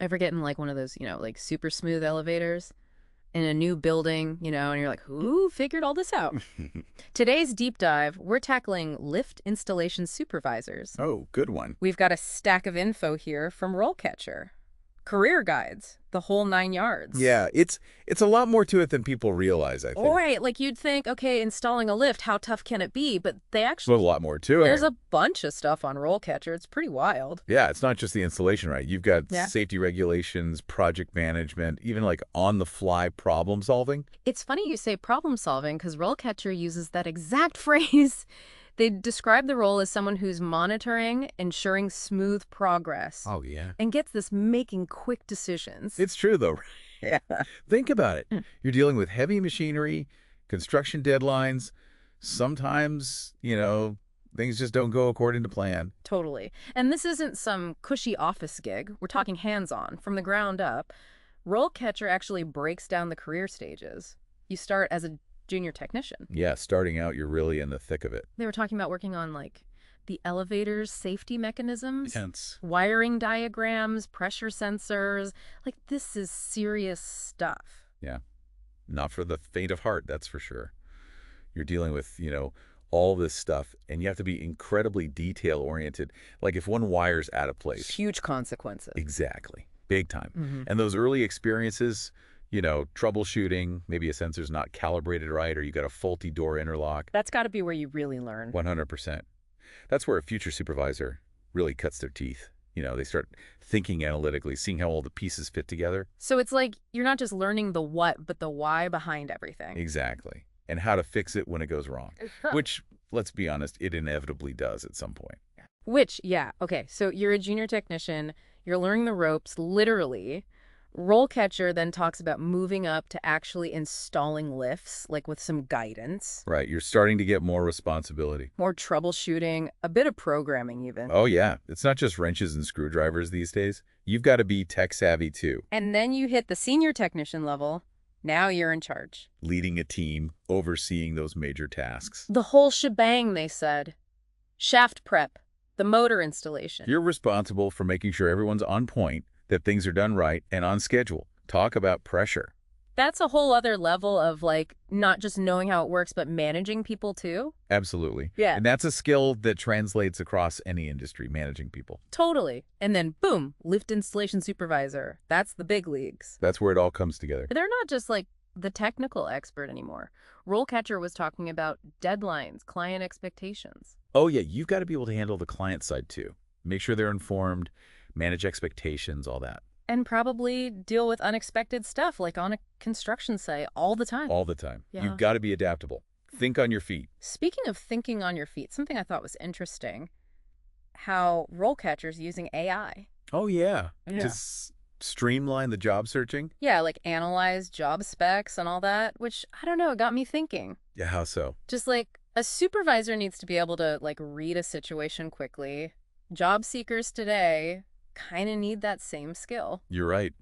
Ever get in like one of those, like super smooth elevators in a new building, and you're like, who figured all this out? Today's deep dive, we're tackling Lift Installation Supervisors. Oh, good one. We've got a stack of info here from RoleCatcher. Career guides, the whole 9 yards. Yeah, it's a lot more to it than people realize, I think. All right, like you'd think, okay, installing a lift, how tough can it be? But they There's actually, a lot more to it. there's a bunch of stuff on RoleCatcher. It's pretty wild. Yeah, it's not just the installation, right? You've got Yeah. safety regulations, project management, even like on-the-fly problem solving. It's funny you say problem solving because RoleCatcher uses that exact phrase. They describe the role as someone who's monitoring, ensuring smooth progress, Oh, yeah. and gets this making quick decisions. It's true, though. Yeah. Think about it. Mm. You're dealing with heavy machinery, construction deadlines. Sometimes, things just don't go according to plan. Totally. And this isn't some cushy office gig. We're talking hands-on, from the ground up. RoleCatcher actually breaks down the career stages. You start as a junior technician. Yeah, starting out, you're really in the thick of it. They were talking about working on, like, the elevator's safety mechanisms, Tense. wiring diagrams, pressure sensors. Like, this is serious stuff. Yeah. Not for the faint of heart, that's for sure. You're dealing with, all this stuff, and you have to be incredibly detail-oriented. Like if one wire's out of place. Huge consequences. Exactly. Big time. Mm-hmm. And those early experiences, troubleshooting, maybe a sensor's not calibrated right, or you got a faulty door interlock. That's got to be where you really learn. 100%. That's where a future supervisor really cuts their teeth. They start thinking analytically, seeing how all the pieces fit together. So it's like you're not just learning the what, but the why behind everything. Exactly. And how to fix it when it goes wrong. Which, let's be honest, it inevitably does at some point. Which, yeah, okay, so you're a junior technician, you're learning the ropes, literally. RoleCatcher then talks about moving up to actually installing lifts, like with some guidance. Right. You're starting to get more responsibility. More troubleshooting, a bit of programming even. Oh, yeah. It's not just wrenches and screwdrivers these days. You've got to be tech savvy, too. And then you hit the senior technician level. Now you're in charge. Leading a team, overseeing those major tasks. The whole shebang, they said. Shaft prep, the motor installation. You're responsible for making sure everyone's on point, that things are done right and on schedule. Talk about pressure. That's a whole other level of, like, not just knowing how it works, but managing people, too. Absolutely. Yeah. And that's a skill that translates across any industry, managing people. Totally. And then, boom, Lift Installation Supervisor. That's the big leagues. That's where it all comes together. They're not just, like, the technical expert anymore. RoleCatcher was talking about deadlines, client expectations. Oh, yeah. You've got to be able to handle the client side, too. Make sure they're informed, manage expectations, all that. And probably deal with unexpected stuff, like on a construction site, all the time. All the time. Yeah. You've got to be adaptable. Think on your feet. Speaking of thinking on your feet, something I thought was interesting, how RoleCatcher's using AI. Oh, yeah. Yeah. Just streamline the job searching. Yeah, like analyze job specs and all that, which, I don't know, it got me thinking. Yeah, how so? Just like a supervisor needs to be able to, like, read a situation quickly. Job seekers today kind of need that same skill. You're right.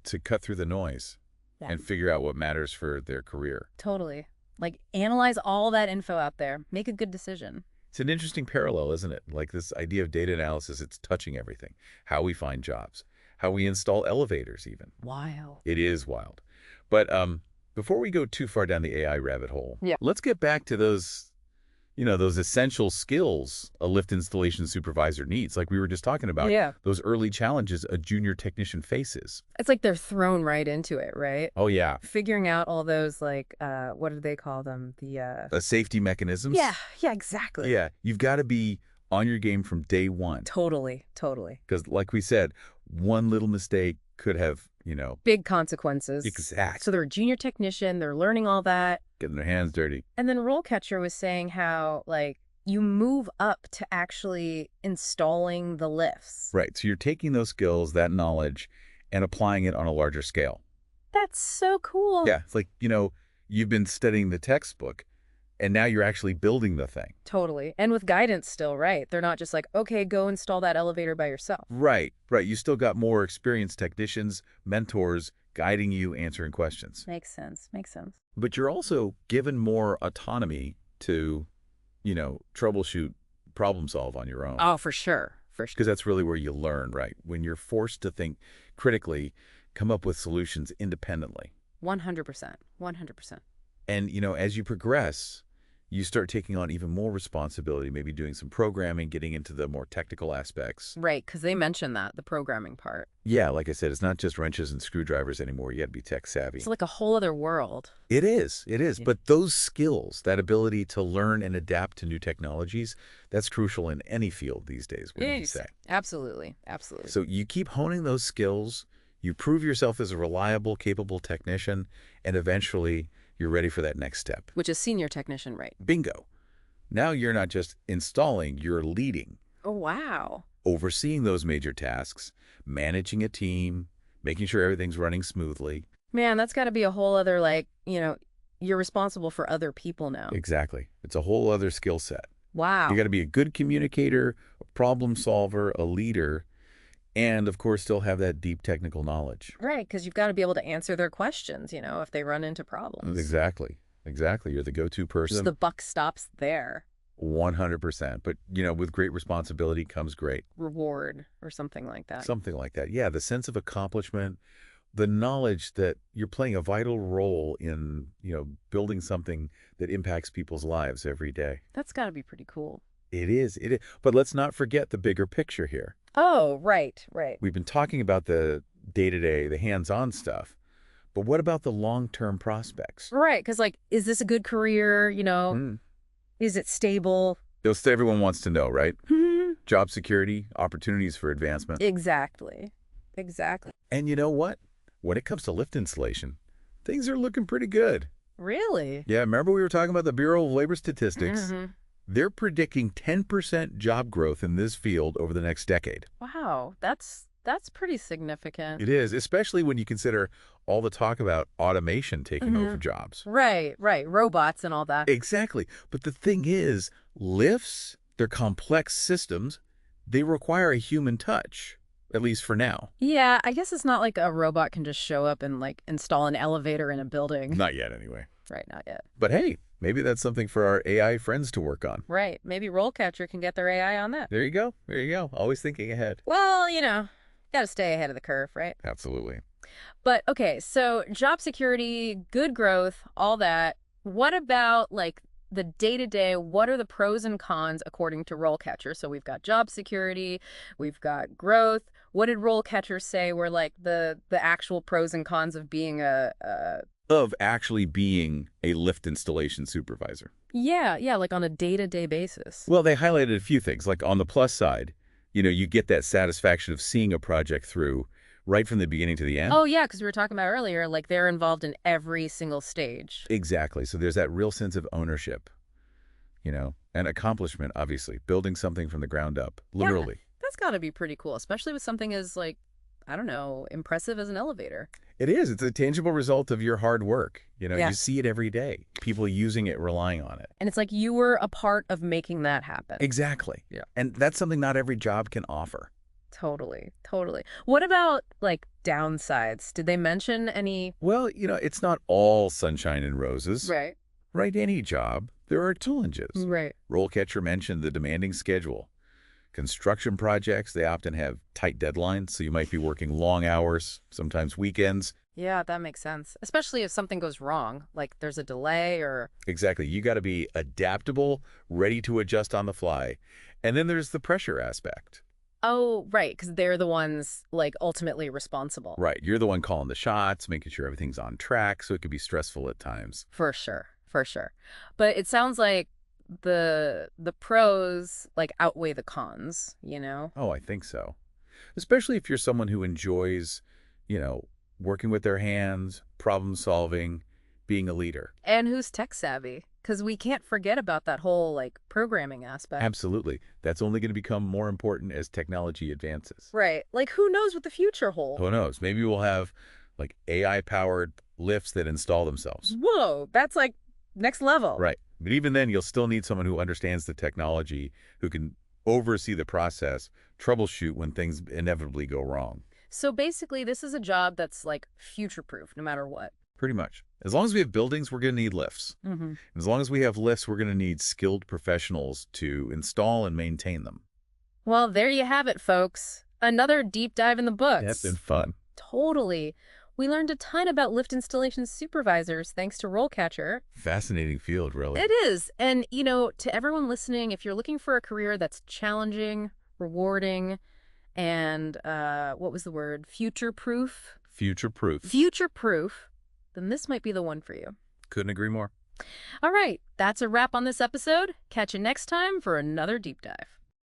To cut through the noise Yeah. and figure out what matters for their career. Totally. Like, analyze all that info out there. Make a good decision. It's an interesting parallel, isn't it? Like this idea of data analysis, it's touching everything. How we find jobs, how we install elevators even. Wild. It is wild. But before we go too far down the AI rabbit hole, Yeah. let's get back to those essential skills a lift installation supervisor needs, like we were just talking about. Yeah. Those early challenges a junior technician faces. It's like they're thrown right into it, right? Oh, yeah. Figuring out all those, like, what do they call them? The safety mechanisms. Yeah, exactly. Yeah. You've got to be on your game from day one. Totally. Because like we said, one little mistake could have, Big consequences. exact. So they're a junior technician, they're learning all that. Getting their hands dirty. And then RoleCatcher was saying how, like, you move up to actually installing the lifts. Right. So you're taking those skills, that knowledge, and applying it on a larger scale. That's so cool. Yeah. It's like, you've been studying the textbook, and now you're actually building the thing. Totally. And with guidance still, right? They're not just like, okay, go install that elevator by yourself. Right. You still got more experienced technicians, mentors, guiding you, answering questions. Makes sense. But you're also given more autonomy to, troubleshoot, problem solve on your own. Oh, for sure. For sure. Because that's really where you learn, right? When you're forced to think critically, come up with solutions independently. 100%. 100%. And, as you progress, you start taking on even more responsibility, maybe doing some programming, getting into the more technical aspects. Right, because they mentioned that, the programming part. Yeah, like I said, it's not just wrenches and screwdrivers anymore. You got to be tech savvy. It's like a whole other world. It is. It is. Yeah. But those skills, that ability to learn and adapt to new technologies, that's crucial in any field these days, wouldn't you say? Absolutely. Absolutely. So you keep honing those skills, you prove yourself as a reliable, capable technician, and eventually you're ready for that next step. Which is senior technician, right? Bingo. Now you're not just installing, you're leading, Oh, wow. overseeing those major tasks, managing a team, making sure everything's running smoothly. Man, that's got to be a whole other, you're responsible for other people now. Exactly. It's a whole other skill set. Wow. You got to be a good communicator, a problem solver, a leader, and of course still have that deep technical knowledge. Right, because you've got to be able to answer their questions, if they run into problems. Exactly. Exactly. You're the go-to person. So the buck stops there. 100%. But, with great responsibility comes great. Reward or something like that. Something like that. Yeah, the sense of accomplishment, the knowledge that you're playing a vital role in, building something that impacts people's lives every day. That's got to be pretty cool. It is. It is. But let's not forget the bigger picture here. Oh, right, right. We've been talking about the day-to-day, the hands-on stuff. But what about the long-term prospects? Right, because, is this a good career, Is it stable? Those everyone wants to know, right? Hmm. Job security, opportunities for advancement. Exactly. Exactly. And you know what? When it comes to lift installation, things are looking pretty good. Really? Yeah, remember we were talking about the Bureau of Labor Statistics? Hmm. They're predicting 10% job growth in this field over the next decade. Wow, that's pretty significant. It is, especially when you consider all the talk about automation taking over jobs. Right, right. Robots and all that. Exactly. But the thing is, lifts, they're complex systems. They require a human touch, at least for now. Yeah, I guess it's not like a robot can just show up and install an elevator in a building. Not yet, anyway. Right, not yet. But hey, maybe that's something for our AI friends to work on. Right. Maybe RoleCatcher can get their AI on that. There you go. There you go. Always thinking ahead. Well, got to stay ahead of the curve, right? Absolutely. But okay, so job security, good growth, all that. What about the day-to-day? What are the pros and cons according to RoleCatcher? So we've got job security, we've got growth. What did RoleCatcher say were the actual pros and cons of being Of actually being a lift installation supervisor. Yeah, on a day-to-day basis. Well, they highlighted a few things. Like on the plus side, you get that satisfaction of seeing a project through right from the beginning to the end. Oh, yeah, because we were talking about earlier, they're involved in every single stage. Exactly. So there's that real sense of ownership, and accomplishment, obviously, building something from the ground up, literally. Yeah, that's got to be pretty cool, especially with something as, I don't know, impressive as an elevator. It is. It's a tangible result of your hard work. Yeah. You see it every day. People using it, relying on it. And it's like you were a part of making that happen. Exactly. Yeah. And that's something not every job can offer. Totally, totally. What about, downsides? Did they mention any? Well, it's not all sunshine and roses. Right. Right, any job, there are challenges. Right. RoleCatcher mentioned the demanding schedule. Construction projects, they often have tight deadlines, so you might be working long hours, sometimes weekends. Yeah, that makes sense. Especially if something goes wrong, there's a delay or... Exactly. You got to be adaptable, ready to adjust on the fly. And then there's the pressure aspect. Oh, right, because they're the ones, ultimately responsible. Right. You're the one calling the shots, making sure everything's on track, so it can be stressful at times. For sure, for sure. But it sounds like the pros, outweigh the cons, Oh, I think so. Especially if you're someone who enjoys, working with their hands, problem solving, being a leader. And who's tech savvy? Because we can't forget about that whole, programming aspect. Absolutely. That's only going to become more important as technology advances. Right. Who knows what the future holds? Who knows? Maybe we'll have, AI-powered lifts that install themselves. Whoa, that's, next level. Right. But even then, you'll still need someone who understands the technology, who can oversee the process, troubleshoot when things inevitably go wrong. So basically, this is a job that's, future-proof, no matter what. Pretty much. As long as we have buildings, we're going to need lifts. Mm-hmm. As long as we have lifts, we're going to need skilled professionals to install and maintain them. Well, there you have it, folks. Another deep dive in the That's been books. fun. Totally. We learned a ton about Lift Installation Supervisors thanks to RoleCatcher. Fascinating field, really. It is. And, to everyone listening, if you're looking for a career that's challenging, rewarding, and what was the word? Future-proof? Future-proof. Future-proof, then this might be the one for you. Couldn't agree more. All right, that's a wrap on this episode. Catch you next time for another deep dive.